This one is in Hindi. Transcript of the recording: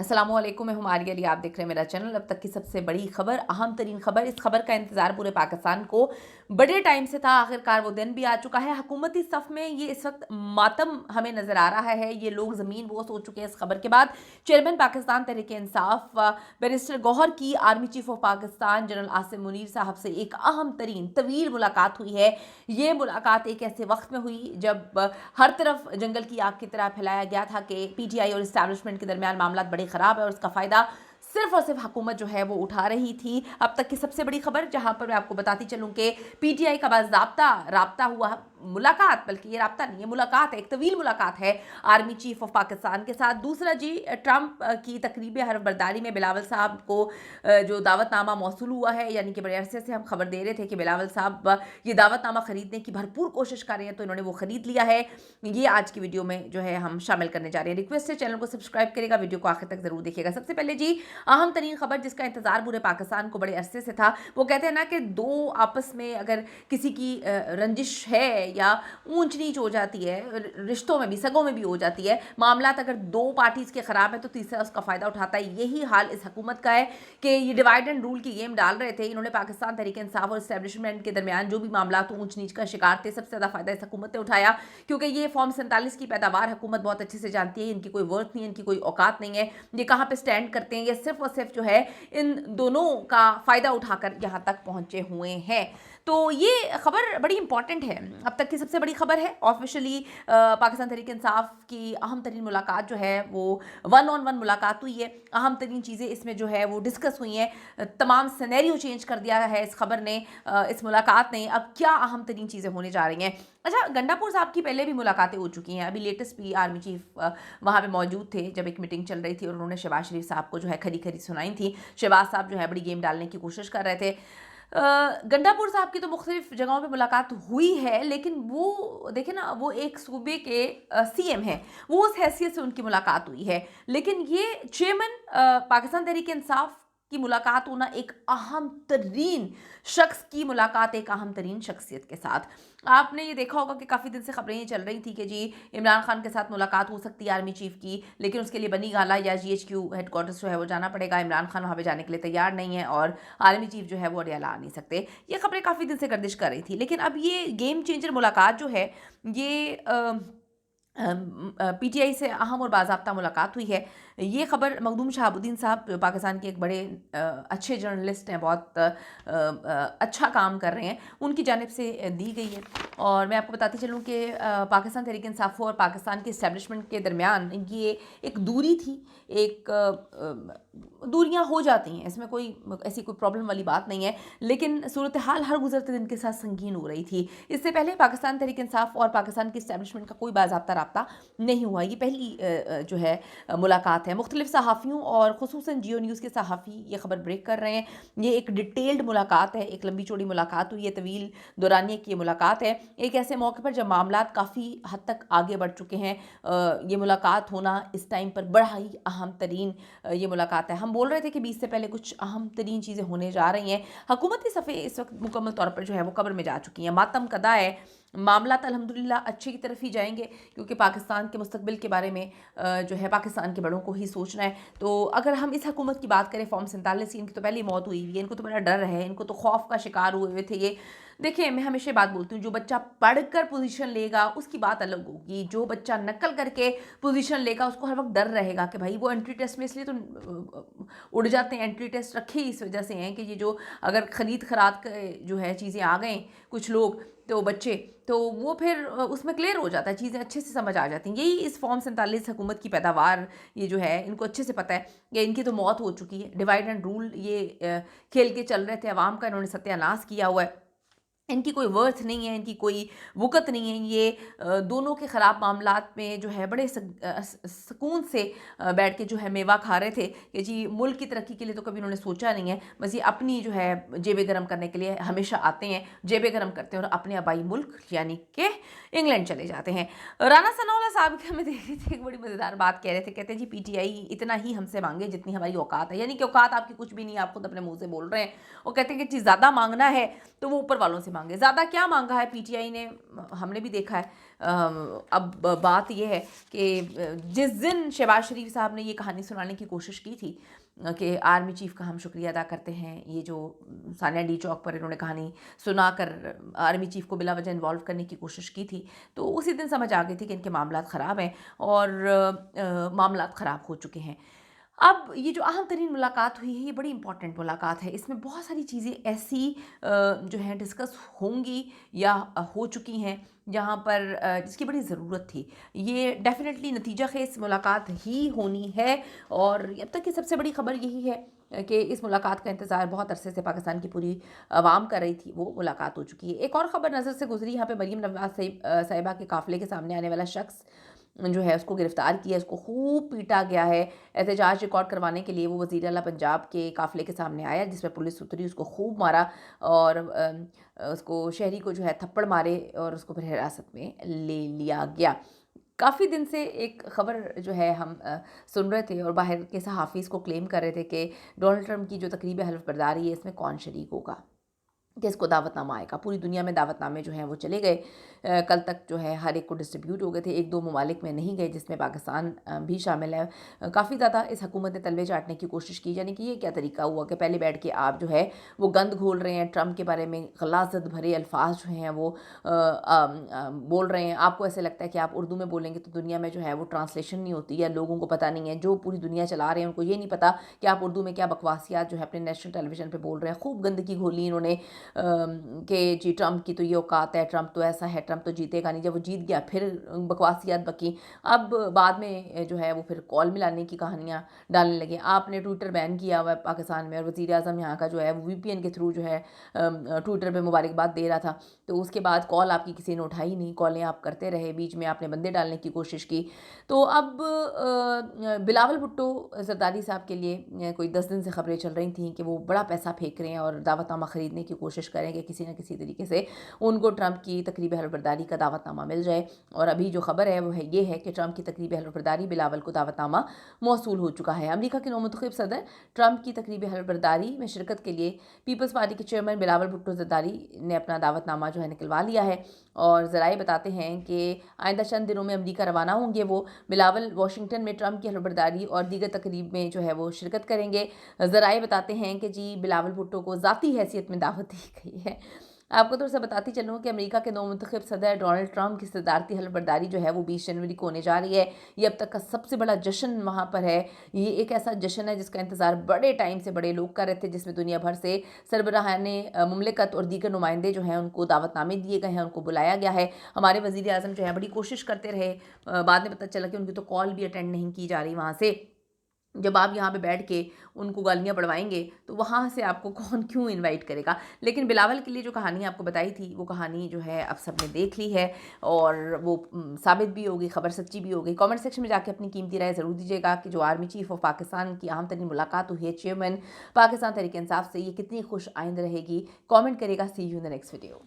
अस्सलामुअलैकुम, मैं हुमारी अली। आप देख रहे हैं मेरा चैनल। अब तक की सबसे बड़ी खबर, अहम तरीन खबर। इस खबर का इंतजार पूरे पाकिस्तान को बड़े टाइम से था। आखिरकार वो दिन भी आ चुका है। हुकूमती सफ में ये इस वक्त मातम हमें नजर आ रहा है। ये लोग ज़मीन वो सोच चुके हैं इस खबर के बाद। चेयरमैन पाकिस्तान तहरीक इंसाफ बैरिस्टर गौहर की army chief of Pakistan general Asim Munir साहब से एक अहम तरीन तवील मुलाकात हुई है। ये मुलाकात एक ऐसे वक्त में हुई जब हर तरफ जंगल की आग की तरह फैलाया गया था कि पीटीआई और इस्टेब्लिशमेंट के दरमियान मामला बड़े ख़राब है और उसका फ़ायदा सिर्फ और सिर्फ हुकूमत जो है वो उठा रही थी। अब तक की सबसे बड़ी खबर, जहां पर मैं आपको बताती चलूं कि पीटीआई का बाज़ाब्ता राब्ता हुआ मुलाकात, बल्कि ये राब्ता नहीं है, मुलाकात है, एक तवील मुलाकात है आर्मी चीफ ऑफ पाकिस्तान के साथ। दूसरा जी, ट्रंप की तकरीब हरफ बरदारी में बिलावल साहब को जो दावतनामा मौसूल हुआ है, यानी कि बड़े अरसे से हम खबर दे रहे थे कि बिलावल साहब ये दावतनामा खरीदने की भरपूर कोशिश कर रहे हैं, तो इन्होंने वो खरीद लिया है। ये आज की वीडियो में जो है हम शामिल करने जा रहे हैं। रिक्वेस्ट है चैनल को सब्सक्राइब करेगा, वीडियो को आखिर तक जरूर देखिएगा। सबसे पहले जी, अहम तरीन खबर जिसका इंतजार पूरे पाकिस्तान को बड़े अरसे से था। वो कहते हैं ना कि दो आपस में अगर किसी की रंजिश है या ऊंच नीच हो जाती है, रिश्तों में भी, सगों में भी हो जाती है, मामला अगर दो पार्टीज के खराब है तो तीसरा उसका फायदा उठाता है। यही हाल इस हुकूमत का है कि ये डिवाइड एंड रूल की गेम डाल रहे थे। इन्होंने पाकिस्तान तहरीक इंसाफ और इस्टेब्लिशमेंट के दरमियान जो भी मामला तो ऊंच नीच का शिकार थे, सबसे ज्यादा फायदा इस हुकूमत ने उठाया, क्योंकि ये फॉर्म 47 की पैदावार हुकूमत बहुत अच्छे से जानती है। इनकी कोई वर्थ नहीं है, इनकी कोई औकात नहीं है, ये कहाँ पे स्टैंड करते हैं। ये सिर्फ और सिर्फ जो है इन दोनों का फायदा उठाकर यहाँ तक पहुंचे हुए हैं। तो ये खबर बड़ी इंपॉर्टेंट है, अब तक की सबसे बड़ी खबर है। ऑफिशियली पाकिस्तान तहरीक इंसाफ की अहम तरीन मुलाकात जो है वो वन ऑन वन मुलाकात हुई है। अहम तरीन चीज़ें इसमें जो है वो डिस्कस हुई हैं। तमाम सिनेरियो चेंज कर दिया है इस खबर ने, इस मुलाकात ने। अब क्या अहम तरीन चीज़ें होने जा रही हैं? अच्छा, गंडापुर साहब की पहले भी मुलाकातें हो चुकी हैं। अभी लेटेस्ट भी आर्मी चीफ वहाँ पे मौजूद थे जब एक मीटिंग चल रही थी और उन्होंने शहबाज शरीफ साहब को जो है खरी खरी सुनाई थी। शहबाज साहब जो है बड़ी गेम डालने की कोशिश कर रहे थे। गंडापुर साहब की तो मुख्तलिफ जगहों पे मुलाकात हुई है, लेकिन वो देखे ना, वो एक सूबे के सीएम हैं, वो उस हैसियत से उनकी मुलाकात हुई है। लेकिन ये चेयरमैन पाकिस्तान तहरीक इंसाफ की मुलाकात होना, एक अहम तरीन शख्स की मुलाकात एक अहम तरीन शख्सियत के साथ। आपने ये देखा होगा कि काफ़ी दिन से खबरें ये चल रही थी कि जी इमरान खान के साथ मुलाकात हो सकती है आर्मी चीफ की, लेकिन उसके लिए बनी गाला या जीएचक्यू हेडक्वार्टर्स जो है वो जाना पड़ेगा। इमरान खान वहाँ पे जाने के लिए तैयार नहीं है और आर्मी चीफ जो है वो अडियाला आ नहीं सकते। ये खबरें काफ़ी दिन से गर्दिश कर रही थी, लेकिन अब ये गेम चेंजर मुलाकात जो है ये पीटीआई से अहम और बाज़ाब्ता मुलाकात हुई है। ये खबर मखदूम शहाबुद्दीन साहब जो पाकिस्तान के एक बड़े अच्छे जर्नलिस्ट हैं, बहुत अच्छा काम कर रहे हैं, उनकी जानिब से दी गई है। और मैं आपको बताती चलूँ कि पाकिस्तान तहरीक इंसाफ और पाकिस्तान के इस्टेब्लिशमेंट के दरमियान ये एक दूरी थी। एक दूरियां हो जाती हैं, इसमें कोई ऐसी कोई प्रॉब्लम वाली बात नहीं है, लेकिन सूरत हाल हर गुजरते दिन के साथ संगीन हो रही थी। इससे पहले पाकिस्तान तहरीक इंसाफ और पाकिस्तान की इस्टेब्लिशमेंट का कोई बाज़ाब्ता राब्ता नहीं हुआ। ये पहली जो है मुलाकात है। मुख्तलिफ सहाफ़ियों और ख़ुसूसन जियो न्यूज़ के सहाफ़ी ये खबर ब्रेक कर रहे हैं। ये एक डिटेल्ड मुलाकात है, एक लंबी चौड़ी मुलाकात हुई है, तवील दौरानिए की ये मुलाकात है। एक ऐसे मौके पर जब मामला काफ़ी हद तक आगे बढ़ चुके हैं, ये मुलाकात होना इस टाइम पर बड़ा ही अहम तरीन ये मुलाकात है। हम बोल रहे थे कि 20 से पहले कुछ अहम तरीन चीज़ें होने जा रही हैं। हुकूमती सफ़े इस वक्त मुकम्मल तौर पर जो है वो कब्र में जा चुकी हैं। मातम कदा है, मामला अल्हम्दुलिल्लाह अच्छे की तरफ ही जाएंगे, क्योंकि पाकिस्तान के मुस्तकबिल के बारे में जो है पाकिस्तान के बड़ों को ही सोचना है। तो अगर हम इस हुकूमत की बात करें, फॉर्म 47 की, इनकी तो पहले मौत हुई हुई है, इनको तो बड़ा डर है, इनको तो खौफ का शिकार हुए हुए थे ये। देखिए, मैं हमेशा बात बोलती हूँ, जो बच्चा पढ़कर पोजीशन लेगा उसकी बात अलग होगी। जो बच्चा नकल करके पोजीशन लेगा उसको हर वक्त डर रहेगा कि भाई वो एंट्री टेस्ट में, इसलिए तो उड़ जाते हैं। एंट्री टेस्ट रखे ही इस वजह से हैं कि ये जो अगर खरीद खराद जो है चीज़ें आ गए कुछ लोग, तो बच्चे, तो वो फिर उसमें क्लियर हो जाता है, चीज़ें अच्छे से समझ आ जाती हैं। यही इस फॉर्म 47 हुकूमत की पैदावार ये जो है, इनको अच्छे से पता है कि इनकी तो मौत हो चुकी है। डिवाइड एंड रूल ये खेल के चल रहे थे, अवाम का इन्होंने सत्यानाश किया हुआ है। इनकी कोई वर्थ नहीं है, इनकी कोई वक़्त नहीं है। ये दोनों के ख़राब मामलात में जो है बड़े सुकून से बैठ के जो है मेवा खा रहे थे कि जी मुल्क की तरक्की के लिए तो कभी उन्होंने सोचा नहीं है। बस ये अपनी जो है जेबें गर्म करने के लिए हमेशा आते हैं, जेबें गर्म करते हैं और अपने आबाई मुल्क यानी कि इंग्लैंड चले जाते हैं। राना सनाउल्लाह साहब की मैं देख रही थी, एक बड़ी मज़ेदार बात कह रहे थे। कहते हैं जी पीटीआई इतना ही हमसे मांगे जितनी हमारी औकात है, यानी कि औकात आपकी कुछ भी नहीं है, आप खुद अपने मुँह से बोल रहे हैं। वो कहते हैं कि चीज़ ज़्यादा मांगना है तो वो ऊपर वालों से मांगे। ज़्यादा क्या मांगा है पीटीआई ने, हमने भी देखा है। अब बात यह है कि जिस दिन शहबाज शरीफ साहब ने ये कहानी सुनाने की कोशिश की थी कि आर्मी चीफ का हम शुक्रिया अदा करते हैं, ये जो सानिया डी चौक पर इन्होंने कहानी सुनाकर आर्मी चीफ को बिला वजह इन्वॉल्व करने की कोशिश की थी, तो उसी दिन समझ आ गई थी कि इनके मामलात ख़राब हैं और मामलात ख़राब हो चुके हैं। अब ये जो अहम तरीन मुलाकात हुई है, ये बड़ी इंपॉर्टेंट मुलाकात है। इसमें बहुत सारी चीज़ें ऐसी जो हैं डिस्कस होंगी या हो चुकी हैं जहाँ पर जिसकी बड़ी ज़रूरत थी। ये डेफ़िनेटली नतीजा ख़ेज़ मुलाकात ही होनी है और अब तक की सबसे बड़ी ख़बर यही है कि इस मुलाकात का इंतज़ार बहुत अरसे से पाकिस्तान की पूरी आवाम कर रही थी, वो मुलाकात हो चुकी है। एक और ख़बर नज़र से गुज़री यहाँ पे, मरीम नवाज़ साहिबा के काफ़िले के सामने आने वाला शख्स जो है उसको गिरफ़्तार किया, उसको खूब पीटा गया है। एहतजाज रिकॉर्ड करवाने के लिए वो वज़ीर आला पंजाब के काफ़िले के सामने आया, जिसमें पुलिस उतरी, उसको खूब मारा और उसको शहरी को जो है थप्पड़ मारे और उसको फिर हिरासत में ले लिया गया। काफ़ी दिन से एक ख़बर जो है हम सुन रहे थे और बाहर के सहाफ़ी इसको क्लेम कर रहे थे कि डोनाल्ड ट्रंप की जो तकरीब हल्फ़ बर्दारी है, इसमें कौन शरीक होगा, किसको दावतनामा आएगा। पूरी दुनिया में दावतनामे जो हैं वो चले गए। कल तक जो है हर एक को डिस्ट्रीब्यूट हो गए थे। 1-2 ममालिक में नहीं गए, जिसमें पाकिस्तान भी शामिल है। काफ़ी ज़्यादा इस हुकूमत ने तलवे चाटने की कोशिश की, यानी कि ये क्या तरीका हुआ कि पहले बैठ के आप जो है वो गंद घोल रहे हैं, ट्रंप के बारे में गलाज़त भरे अल्फाज जो हैं वो बोल रहे हैं। आपको ऐसे लगता है कि आप उर्दू में बोलेंगे तो दुनिया में जो है वो ट्रांसलेशन नहीं होती, या लोगों को पता नहीं है, जो पूरी दुनिया चला रहे हैं उनको ये नहीं पता कि आप उर्दू में क्या बकवासियात जो है अपने नेशनल टेलीविज़न पर बोल रहे हैं। खूब गंदगी घोली इन्होंने कि जी ट्रंप की तो ये औकात है, ट्रंप तो ऐसा है, ट्रंप तो जीतेगा नहीं। जब वो जीत गया फिर बकवासियात बकी। अब बाद में जो है वो फिर कॉल मिलाने की कहानियाँ डालने लगे। आपने ट्विटर बैन किया हुआ है पाकिस्तान में और वज़ीर आज़म यहाँ का जो है वो वीपीएन के थ्रू जो है ट्विटर पे मुबारकबाद दे रहा था, तो उसके बाद कॉल आपकी किसी ने उठाई नहीं, कॉलें आप करते रहे, बीच में आपने बंदे डालने की कोशिश की। तो अब बिलावल भुट्टो जरदारी साहब के लिए कोई 10 दिन से खबरें चल रही थी कि वो बड़ा पैसा फेंक रहे हैं और दावतनामा ख़रीदने की कोशिश करेंगे किसी न किसी तरीके से उनको ट्रंप की तकरीब हलफबरदारी का दावतनामा मिल जाए। और अभी जो खबर है वो है ये है कि ट्रंप की तकरीब हलफबरदारी बिलावल को दावतनामा मौसूल हो चुका है। अमेरिका के नौमुंतखब सदर ट्रंप की तकरीब हलफबरदारी में शिरकत के लिए पीपल्स पार्टी के चेयरमैन बिलावल भुट्टो जरदारी ने अपना दावतनामा जो है निकलवा लिया है और ज़राए बताते हैं कि आइंदा चंद दिनों में अमेरिका रवाना होंगे। वो बिलावल वाशिंगटन में ट्रंप की हलफबरदारी और दीगर तकरीब में जो है वो शिरकत करेंगे। ज़राए बताते हैं कि जी बिलावल भुट्टो को ज़ाती हैसियत में दावत दी गई है। आपको थोड़ा सा बताती चलूँ कि अमेरिका के नौमुंतखब सदर डोनाल्ड ट्रंप की सदारती हलफबरदारी जो है वो 20 जनवरी को होने जा रही है। ये अब तक का सबसे बड़ा जश्न वहाँ पर है। ये एक ऐसा जश्न है जिसका इंतज़ार बड़े टाइम से बड़े लोग कर रहे थे, जिसमें दुनिया भर से सरबराहाने मुमलिकत और दीगर नुमाइंदे जो हैं उनको दावतनामे दिए गए हैं, उनको बुलाया गया है। हमारे वज़ीर आज़म जो है बड़ी कोशिश करते रहे, बाद में पता चला कि उनकी तो कॉल भी अटेंड नहीं की जा रही वहाँ से। जब आप यहाँ पे बैठ के उनको गालियाँ पड़वाएंगे तो वहाँ से आपको कौन क्यों इनवाइट करेगा। लेकिन बिलावल के लिए जो कहानी आपको बताई थी वो कहानी जो है अब सबने देख ली है और वो साबित भी होगी, खबर सच्ची भी हो गई। कमेंट सेक्शन में जाके अपनी कीमती राय ज़रूर दीजिएगा कि जो आर्मी चीफ ऑफ पाकिस्तान की अहम तरीन मुलाकात हुई है चेयरमैन पाकिस्तान तहरीक इंसाफ से, ये कितनी खुश आइंद रहेगी। कॉमेंट करेगा। See you in the next video.